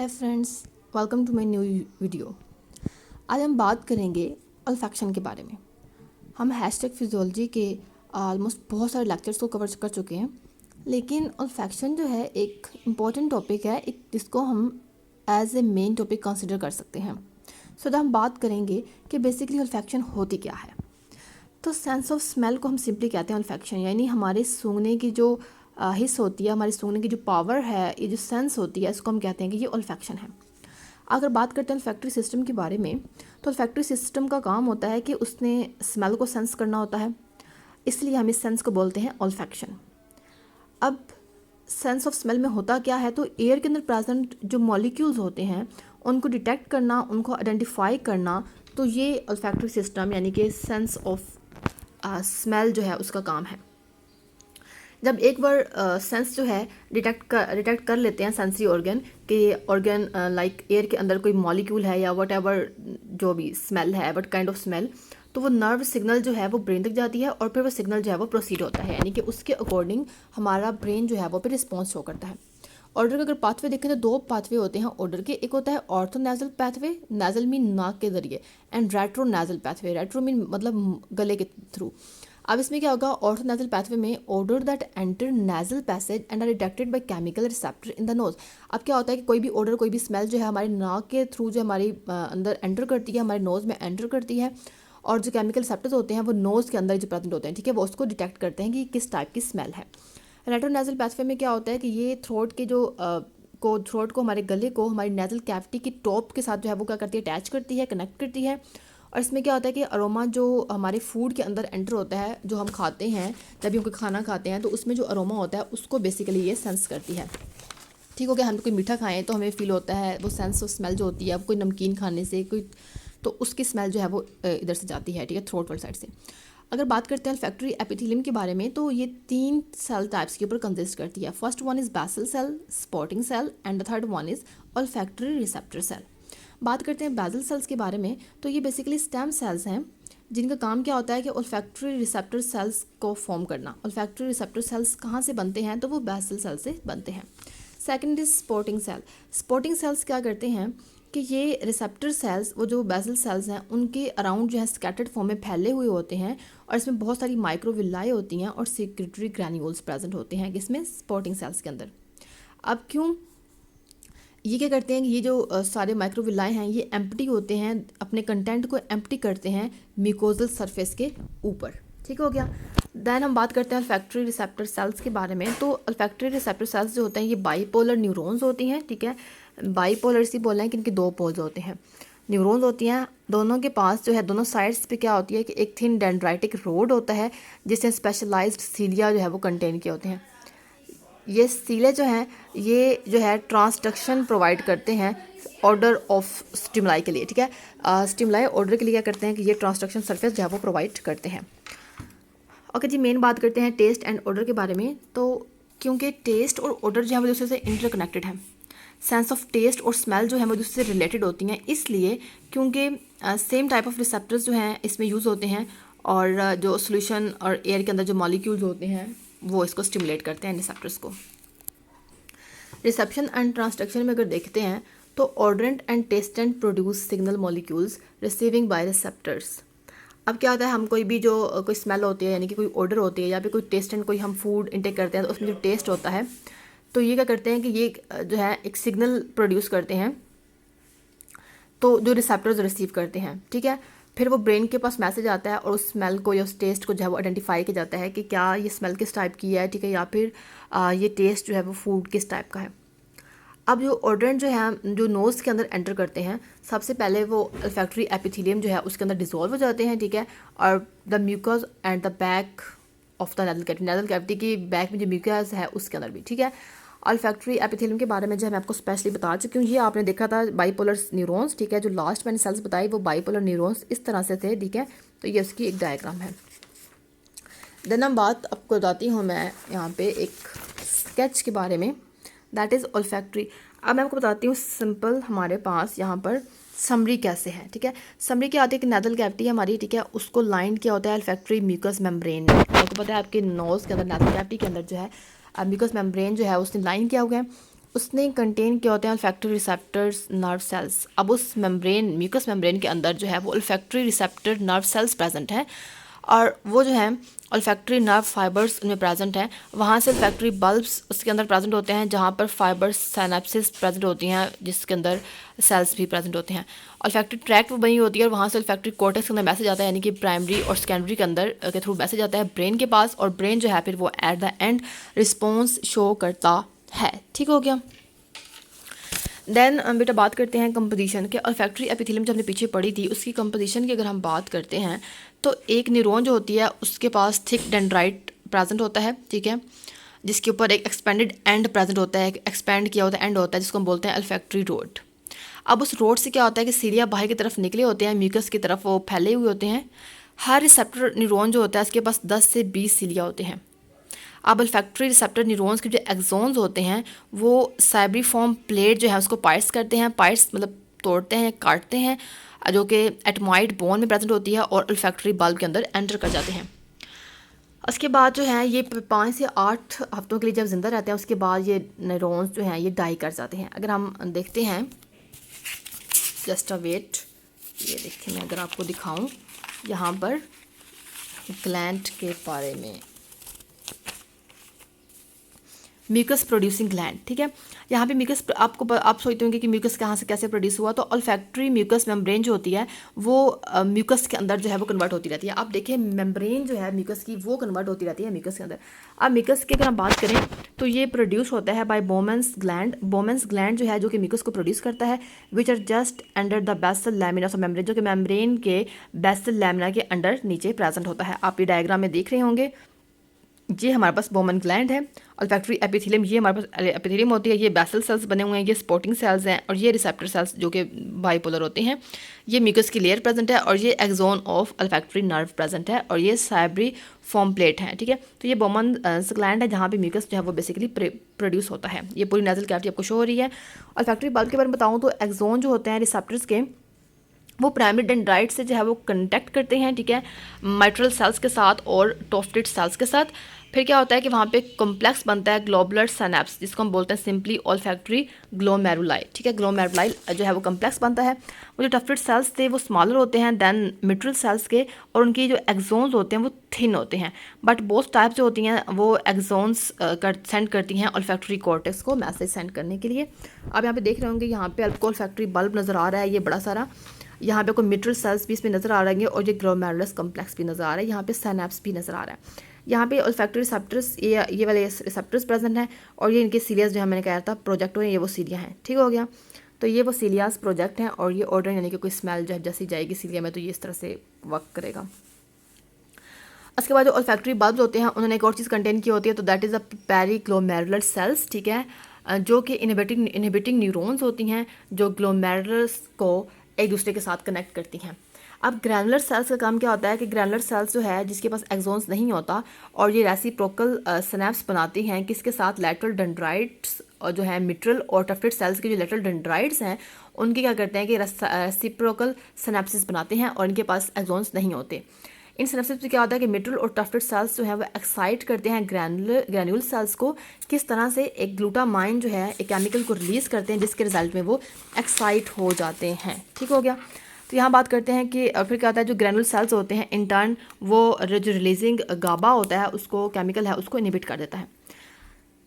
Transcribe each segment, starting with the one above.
Friends, welcome to my new video. आज हम बात करेंगे ऑल्फैक्शन के बारे में। हम हैशटैग फिजियोलॉजी के ऑलमोस्ट बहुत सारे लेक्चर्स को कवर कर चुके हैं, लेकिन ऑल्फैक्शन जो है एक इम्पॉर्टेंट टॉपिक है, एक जिसको हम as a main topic consider कर सकते हैं। सो हम बात करेंगे कि बेसिकली ऑल्फैक्शन होती क्या है। तो सेंस ऑफ स्मेल को हम सिंपली कहते हैं ऑल्फैक्शन, यानी हमारे सूंघने की जो हिस्स होती है, हमारी सूंघने की जो पावर है, ये जो सेंस होती है, इसको हम कहते हैं कि ये ऑल्फैक्शन है। अगर बात करते हैं ऑल्फैक्टरी सिस्टम के बारे में, तो ऑल्फैक्टरी सिस्टम का काम होता है कि उसने स्मेल को सेंस करना होता है, इसलिए हम इस सेंस को बोलते हैं ऑल्फैक्शन। अब सेंस ऑफ स्मेल में होता क्या है, तो एयर के अंदर प्रेजेंट जो मॉलिक्यूल्स होते हैं उनको डिटेक्ट करना, उनको आइडेंटिफाई करना, तो ये ऑल्फैक्टरी सिस्टम यानी कि सेंस ऑफ स्मेल जो है उसका काम है। जब एक बार सेंस जो है डिटेक्ट कर लेते हैं सेंसरी ऑर्गन के ऑर्गन लाइक एयर के अंदर कोई मॉलिक्यूल है या वट एवर जो भी स्मेल है, वट काइंड ऑफ स्मेल, तो वो नर्व सिग्नल जो है वो ब्रेन तक जाती है और फिर वो सिग्नल जो है वो प्रोसीड होता है, यानी कि उसके अकॉर्डिंग हमारा ब्रेन जो है वो फिर रिस्पॉन्स शो करता है। ऑर्डर का अगर पाथवे देखें तो दो पाथवे होते हैं ऑर्डर के। एक होता है ऑर्थोनेजल पाथवे, नेजल मीन नाक के जरिए, and retronasal pathway, retro mean मतलब गले के थ्रू। अब इसमें क्या होगा, ऑर्थोनेजल पाथवे में odour that enter nasal passage and are detected by chemical receptor in the nose. अब क्या होता है कि कोई भी ऑर्डर, कोई भी स्मेल जो है हमारे नाक के थ्रू जो हमारी अंदर एंटर करती है, हमारे नोज में एंटर करती है, और जो केमिकल रिसेप्टर्स होते हैं वो नोज के अंदर जो प्रेजेंट होते हैं, ठीक है, वो उसको डिटेक्ट करते हैं कि किस टाइप की स्मेल है। रेट्रोनेजल पाथवे में क्या होता है कि ये थ्रोट के जो थ्रोट को, हमारे गले को हमारी नेजल कैविटी की टॉप के साथ जो है वो क्या करती है, अटैच करती है, कनेक्ट करती है। और इसमें क्या होता है कि अरोमा जो हमारे फूड के अंदर एंटर होता है, जो हम खाते हैं, जब भी हम कोई खाना खाते हैं तो उसमें जो अरोमा होता है उसको बेसिकली ये सेंस करती है। ठीक हो गया, हम कोई मीठा खाएं तो हमें फील होता है वो सेंस ऑफ स्मेल जो होती है, कोई नमकीन खाने से कोई, तो उसकी स्मेल जो है वो इधर से जाती है, ठीक है, थ्रोट वाली साइड से। अगर बात करते हैं ऑल्फैक्टरी एपिथेलियम के बारे में, तो ये 3 सेल टाइप्स के ऊपर कंसिस्ट करती है। First one is basal cell, supporting cell, and the third one is olfactory receptor cell. बात करते हैं बेसल सेल्स के बारे में, तो ये बेसिकली स्टेम सेल्स हैं जिनका काम क्या होता है कि ऑल्फैक्टरी रिसेप्टर सेल्स को फॉर्म करना। ऑल्फैक्टरी रिसेप्टर सेल्स कहाँ से बनते हैं, तो वो बेसल सेल से बनते हैं। Second is supporting cell. Supporting cells क्या करते हैं कि ये रिसेप्टर सेल्स, वो जो बेसल सेल्स हैं, उनके अराउंड जो है स्कैटर्ड फॉर्म में फैले हुए होते हैं, और इसमें बहुत सारी माइक्रोविलाई होती हैं और सिक्रेटरी ग्रैन्यूल्स प्रेजेंट होते हैं इसमें स्पॉटिंग सेल्स के अंदर। अब क्यों ये क्या करते हैं कि ये जो सारे माइक्रोविलाई हैं ये एम्प्टी होते हैं, अपने कंटेंट को एम्प्टी करते हैं म्यूकोजल सरफेस के ऊपर। ठीक हो गया। देन हम बात करते हैं ऑल्फैक्टरी रिसेप्टर सेल्स के बारे में। तो ऑल्फैक्टरी रिसेप्टर सेल्स जो होते हैं ये बाईपोलर न्यूरॉन्स होती हैं, ठीक है। बाईपोलर इसी बोल रहे हैं कि इनके 2 पोल्स होते हैं, न्यूरॉन्स होती हैं, दोनों के पास जो है दोनों साइड्स पे क्या होती है कि एक थिन डेंड्राइटिक रोड होता है जिससे स्पेशलाइज्ड सीलिया जो है वो कंटेन किए होते हैं। ये सीले जो हैं ये जो है ट्रांसडक्शन प्रोवाइड करते हैं ऑर्डर ऑफ स्टिमुलाई के लिए, ठीक है। स्टिमुलाई ऑर्डर के लिए क्या करते हैं कि ये ट्रांसडक्शन सरफेस जो है वो प्रोवाइड करते हैं। ओके जी, मेन बात करते हैं टेस्ट एंड ऑर्डर के बारे में। तो क्योंकि टेस्ट और ऑर्डर जो है वो दूसरे से इंटरकनेक्टेड है, सेंस ऑफ टेस्ट और स्मेल जो है वो दूसरे से रिलेटेड होती हैं, इसलिए क्योंकि सेम टाइप ऑफ रिसेप्टर्स जो हैं इसमें यूज़ होते हैं, और जो सोल्यूशन और एयर के अंदर जो मॉलिक्यूल्स होते हैं वो इसको स्टिमुलेट करते हैं रिसेप्टर्स को। रिसेप्शन एंड ट्रांसडक्शन में अगर देखते हैं तो odorant and tastant produce signal molecules receiving by receptors. अब क्या होता है, हम कोई भी जो कोई स्मेल होती है, यानी कि कोई ऑर्डर होती है, या फिर कोई टेस्टेंट, कोई हम फूड इंटेक करते हैं तो उसमें जो टेस्ट होता है, तो ये क्या करते हैं कि ये जो है एक सिग्नल प्रोड्यूस करते हैं, तो जो रिसेप्टर्स रिसीव करते हैं, ठीक है। फिर वो ब्रेन के पास मैसेज आता है और उस स्मेल को या उस टेस्ट को जो है वो आइडेंटिफाई किया जाता है कि क्या ये स्मेल किस टाइप की है, ठीक है, या फिर ये टेस्ट जो है वो फूड किस टाइप का है। अब जो ऑर्डरेंट जो है जो नोज़ के अंदर एंटर करते हैं, सबसे पहले वो ऑल्फैक्टरी एपिथेलियम जो है उसके अंदर डिसॉल्व हो जाते हैं, ठीक है, और the mucus and the back of the nasal cavity, nasal cavity की बैक में जो म्यूकस है उसके अंदर भी, ठीक है। ऑल्फैक्टरी एपिथेलियम के बारे में जो है मैं आपको स्पेशली बता चुकी हूँ। ये आपने देखा था बाईपोलर न्यूरॉन्स, ठीक है, जो लास्ट मैंने सेल्स बताई वो बाईपोलर न्यूरॉन्स इस तरह से थे, ठीक है। तो ये उसकी एक डायग्राम है। देन हम बात आपको बताती हूँ मैं यहाँ पे एक स्केच के बारे में, दैट इज़ ऑल्फैक्टरी। अब मैं आपको बताती हूँ सिंपल हमारे पास यहाँ पर समरी कैसे है, ठीक है। समरी क्या आती है कि नेजल कैविटी हमारी, ठीक है, उसको लाइन किया होता है ऑल्फैक्टरी म्यूकस मेम्ब्रेन में। आपको पता है आपके नोज़ के अंदर नेजल कैविटी के अंदर जो है म्यूकस मेम्ब्रेन जो है उसने लाइन किया हुआ है, उसने कंटेन किया होते हैं olfactory रिसेप्टर्स नर्व सेल्स। अब उस मेम्ब्रेन म्यूकस मेम्ब्रेन के अंदर जो है वो olfactory receptor nerve cells present है और वो जो है olfactory नर्व फाइबर्स उनमें प्रेजेंट हैं। वहाँ से olfactory बल्ब्स उसके अंदर प्रेजेंट होते हैं जहाँ पर फाइबर्स सिनेप्सिस प्रेजेंट होती हैं जिसके अंदर सेल्स भी प्रेजेंट होते हैं। olfactory ट्रैक्ट वो बनी होती है और वहाँ से olfactory कॉर्टेक्स के अंदर मैसेज आता है, यानी कि प्राइमरी और सेकेंडरी के अंदर के थ्रू मैसेज आता है ब्रेन के पास, और ब्रेन जो है फिर वो at the end response show करता है। ठीक हो गया। देन बेटा बात करते हैं कंपोजिशन के। olfactory एपिथेलियम जो हमने पीछे पढ़ी थी उसकी कंपोजिशन की अगर हम बात करते हैं तो एक न्यूरॉन जो होती है उसके पास थिक डेंड्राइट प्रेजेंट होता है, ठीक है, जिसके ऊपर एक एक्सपेंडेड एंड प्रेजेंट होता है, एक्सपेंड किया होता है एंड होता है जिसको हम बोलते हैं olfactory रोड। अब उस रोड से क्या होता है कि सीलिया बाहर की तरफ निकले होते हैं, म्यूकस की तरफ वो फैले हुए होते हैं। हर रिसेप्टर न्यूरॉन जो होता है उसके पास 10 से 20 सीलिया होते हैं। अब olfactory रिसेप्टर न्यूरॉन्स के जो एक्सोन्स होते हैं वो साइब्रिफॉर्म प्लेट जो है उसको पार्ट्स करते हैं, पार्ट्स मतलब तोड़ते हैं, काटते हैं, जो कि एटमॉइड बोन में प्रेजेंट होती है और olfactory बल्ब के अंदर एंटर कर जाते हैं। उसके बाद जो है ये 5 से 8 हफ्तों के लिए जब ज़िंदा रहते हैं उसके बाद ये न्यूरॉन्स जो हैं ये डाई कर जाते हैं। अगर हम देखते हैं जस्ट अ वेट, ये देखिए मैं अगर आपको दिखाऊं यहाँ पर ग्लैंड के बारे में, म्यूकस प्रोड्यूसिंग ग्लैंड, ठीक है। यहाँ पे म्यूकस आप सोचते होंगे कि म्यूकस कहाँ से कैसे प्रोड्यूस हुआ, तो olfactory म्यूकस मेम्ब्रेन जो होती है वो म्यूकस के अंदर जो है वो कन्वर्ट होती रहती है। आप देखिए मेम्ब्रेन जो है म्यूकस की वो कन्वर्ट होती रहती है म्यूकस के अंदर। अब म्यूकस की अगर हम बात करें तो ये प्रोड्यूस होता है by Bowman's gland. Bowman's gland जो है जो कि म्यूकस को प्रोड्यूस करता है, which are just under the basal lamina of membrane, जो कि मेम्ब्रेन के बेसल लैमिना के अंडर नीचे प्रेजेंट होता है। आप ये डायग्राम में देख रहे होंगे, ये हमारे पास बोमन ग्लैंड है। olfactory एपिथेलियम ये हमारे पास एपिथेलियम होती है, ये बेसल सेल्स बने हुए हैं, ये स्पोर्टिंग सेल्स हैं, और ये रिसेप्टर सेल्स जो कि बाइपोलर होते हैं। ये म्यूकस की लेयर प्रेजेंट है और ये axon of olfactory nerve present है और ये साइब्री फॉर्म प्लेट है, ठीक है। तो ये बोमन ग्लैंड है जहाँ पे म्यूकस जो है वो बेसिकली प्रोड्यूस होता है। ये पूरी नेजल कैविटी आपको शो हो रही है। olfactory बल्ब के बारे में बताऊँ तो एक्सोन जो होते हैं रिसेप्टर्स के वो प्राइमरी डेंड्राइट से जो है वो कंटेक्ट करते हैं, ठीक है, माइट्रल सेल्स के साथ और टॉफ्टेड सेल्स के साथ। फिर क्या होता है कि वहाँ पे कॉम्प्लेक्स बनता है ग्लोबुलर सिनेप्स जिसको हम बोलते हैं सिंपली olfactory ग्लोमेरुलाई, ठीक है। ग्लोमेरुलाई जो है वो कॉम्प्लेक्स बनता है। वो जो टफ्टेड सेल्स थे वो स्मॉलर होते हैं देन मिट्रल सेल्स के, और उनकी जो एक्सोन्स होते हैं वो थिन होते हैं। बट बोथ टाइप्स जो होती हैं वो एक्सोन्स सेंड करती हैं olfactory कॉर्टेक्स को मैसेज सेंड करने के लिए। अब यहाँ पे देख रहे होंगे यहाँ पे आपको olfactory बल्ब नज़र आ रहा है, ये बड़ा सारा। यहाँ पे कोई मिट्रल सेल्स भी इसमें नज़र आ रहे हैं और ये ग्लोमेरुलस कॉम्प्लेक्स भी नज़र आ रहा है। यहाँ पे सिनेप्स भी नज़र आ रहा है। यहाँ पे olfactory रिसेप्टर्स ये वाले रिसेप्टर्स प्रेजेंट हैं और ये इनके सीलियास जो है मैंने कहा था प्रोजेक्ट हुए, ये वो सीलिया हैं, ठीक हो गया। तो ये वो सीलियास प्रोजेक्ट हैं और ये ऑर्डर यानी कि कोई स्मेल जो है जैसी जाएगी सीलिया में तो ये इस तरह से वर्क करेगा। उसके बाद जो olfactory बल्ब्स होते हैं उन्होंने एक और चीज़ कंटेन की होती है, तो दैट इज़ अ पेरीग्लोमेरुलर सेल्स, ठीक है, जो कि इनहिबिटिंग न्यूरॉन्स होती हैं जो ग्लोमेरुलस को एक दूसरे के साथ कनेक्ट करती हैं। अब ग्रैनुलर सेल्स का काम क्या होता है कि ग्रैनुलर सेल्स जो है जिसके पास एक्सोन्स नहीं होता और ये रेसिप्रोकल सिनेप्स बनाती हैं किसके साथ, लेटरल डेंड्राइट्स और जो है मिट्रल और टफ्टेड सेल्स के जो लेटरल डेंड्राइट्स हैं उनके क्या करते हैं कि रेसिप्रोकल सिनेप्सिस बनाते हैं और इनके पास एक्सोन्स नहीं होते। इन सिनेप्सिस में क्या होता है कि मिट्रल और टफ्टेड सेल्स जो है वो एक्साइट करते हैं ग्रैन्यूल सेल्स को, किस तरह से एक ग्लूटामाइन जो है एक केमिकल को रिलीज़ करते हैं जिसके रिजल्ट में वो एक्साइट हो जाते हैं, ठीक हो गया। तो यहाँ बात करते हैं कि फिर क्या होता है जो ग्रैनुल सेल्स होते हैं इन टर्न वो जो रिलीजिंग गाबा होता है उसको केमिकल है उसको इनहिबिट कर देता है।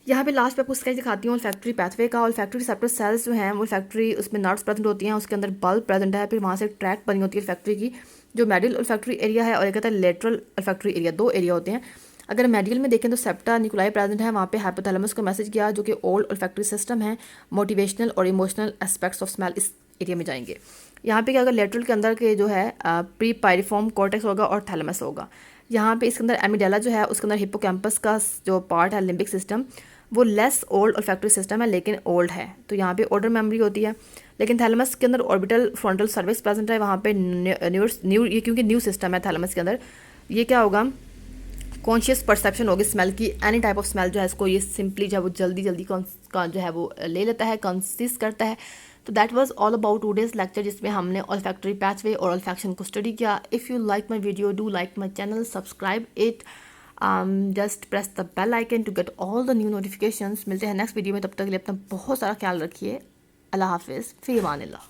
यहाँ पे लास्ट पे आपको स्केच दिखाती हूँ olfactory पैथवे का। olfactory रिसेप्टर सेल्स जो हैं वो olfactory उसमें नर्व्स प्रेजेंट होती हैं, उसके अंदर बल्ब प्रेजेंट है, फिर वहाँ से ट्रैक बनी होती है olfactory की जो मेडियल olfactory एरिया है और एक कहता है लेटरल olfactory एरिया, दो एरिया होते हैं। अगर मेडियल में देखें तो सेप्टा निकुलाई प्रेजेंट है, वहाँ पे हाइपोथैलेमस को मैसेज किया जो कि ओल्ड olfactory सिस्टम है, मोटिवेशनल और इमोशनल एस्पेक्ट्स ऑफ स्मेल इस एरिया में जाएंगे। यहाँ पे क्या होगा लेटरल के अंदर के जो है प्री पायरिफॉर्म कॉर्टेक्स होगा और थैलेमस होगा। यहाँ पे इसके अंदर एमिडेला जो है उसके अंदर हिप्पोकैम्पस का जो पार्ट है लिम्बिक सिस्टम वो लेस ओल्ड olfactory सिस्टम है लेकिन ओल्ड है, तो यहाँ पे ऑर्डर मेमोरी होती है। लेकिन थैलेमस के अंदर ऑर्बिटल फ्रंटल सर्विक्स प्रेजेंट है, वहाँ पे न्यू ये क्योंकि न्यू सिस्टम है थैलेमस के अंदर, ये क्या होगा कॉन्शियस परसेप्शन होगी स्मेल की, एनी टाइप ऑफ स्मेल जो है इसको ये सिंपली जो है वो जल्दी जो है वो ले लेता है, कंसिस्ट करता है। तो that was all about today's lecture जिसमें हमने olfactory पैथवे और olfaction को स्टडी किया। If you like my video do like my channel, subscribe it just press the bell icon to get all the new notifications. मिलते हैं next video में, तब तक के लिए अपना बहुत सारा ख्याल रखिए। अल्लाह हाफिज़, फ़ी अमान अल्लाह।